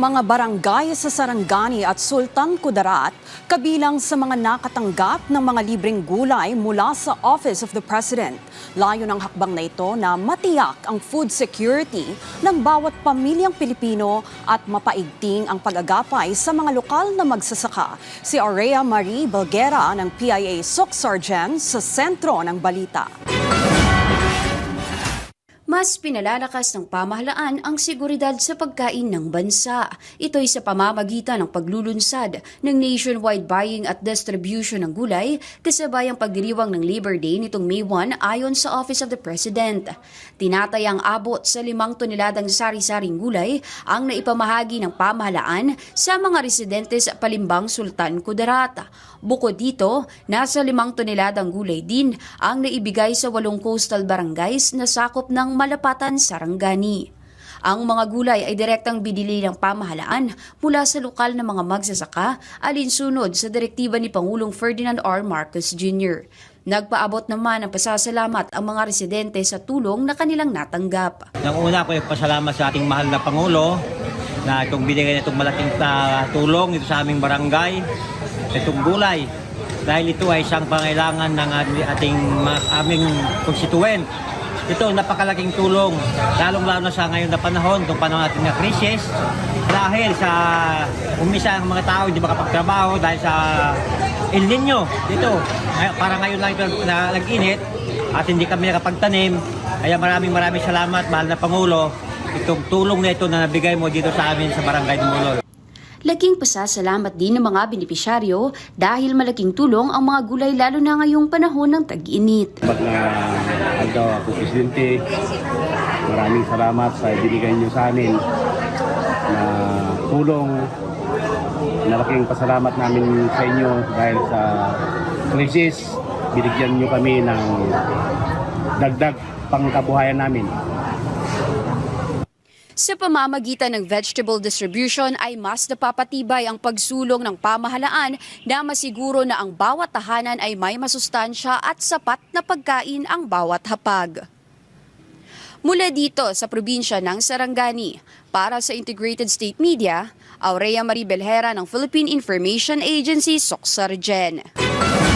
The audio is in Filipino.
Mga barangay sa Sarangani at Sultan Kudarat kabilang sa mga nakatanggap ng mga libreng gulay mula sa Office of the President. Layo ng hakbang na ito na matiyak ang food security ng bawat pamilyang Pilipino at mapaigting ang pag-agapay sa mga lokal na magsasaka. Si Aurea Marie Belguera ng PIA Soc-Sargen sa sentro ng balita. Mas pinalalakas ng pamahalaan ang seguridad sa pagkain ng bansa. Ito'y sa pamamagitan ng paglulunsad ng nationwide buying at distribution ng gulay kasabay ang pagdiriwang ng Labor Day nitong May 1 ayon sa Office of the President. Tinatayang abot sa 5 toneladang sari-saring gulay ang naipamahagi ng pamahalaan sa mga residente sa Palimbang, Sultan Kudarat. Bukod dito, nasa 5 toneladang gulay din ang naibigay sa 8 coastal barangays na sakop ng Malapatan, Sarangani. Ang mga gulay ay direktang binili ng pamahalaan mula sa lokal na mga magsasaka alinsunod sa direktiba ni Pangulong Ferdinand R. Marcos Jr. Nagpaabot naman ng pasasalamat ang mga residente sa tulong na kanilang natanggap. Nang una ko yung pasalamat sa ating mahal na Pangulo na itong binigay na itong malaking tulong ito sa aming barangay, itong gulay. Dahil ito ay isang pangailangan ng aming constituent. Ito napakalaking tulong, lalong-lalo na sa ngayon na panahon, itong panahon natin na krisis. Dahil sa umisa ng mga tao hindi makapagtrabaho dahil sa El Nino. Dito, para ngayon lang ito na nag-init at hindi kami nakapagtanim. Kaya maraming salamat, mahal na Pangulo, itong tulong na ito na nabigay mo dito sa amin sa Barangay Dumulol. Laking pasasalamat din ng mga benepisyaryo dahil malaking tulong ang mga gulay lalo na ngayong panahon ng tag-init. Aldaw ako, Presidente, maraming salamat sa ibinigay niyo sa amin na tulong. Malaking pasalamat namin sa inyo dahil sa krisis, binigyan niyo kami ng dagdag pangkabuhayan namin. Sa pamamagitan ng vegetable distribution ay mas napapatibay ang pagsulong ng pamahalaan na masiguro na ang bawat tahanan ay may masustansya at sapat na pagkain ang bawat hapag. Mula dito sa probinsya ng Sarangani, para sa Integrated State Media, Aurea Marie Belguera ng Philippine Information Agency, Soc-Sargen.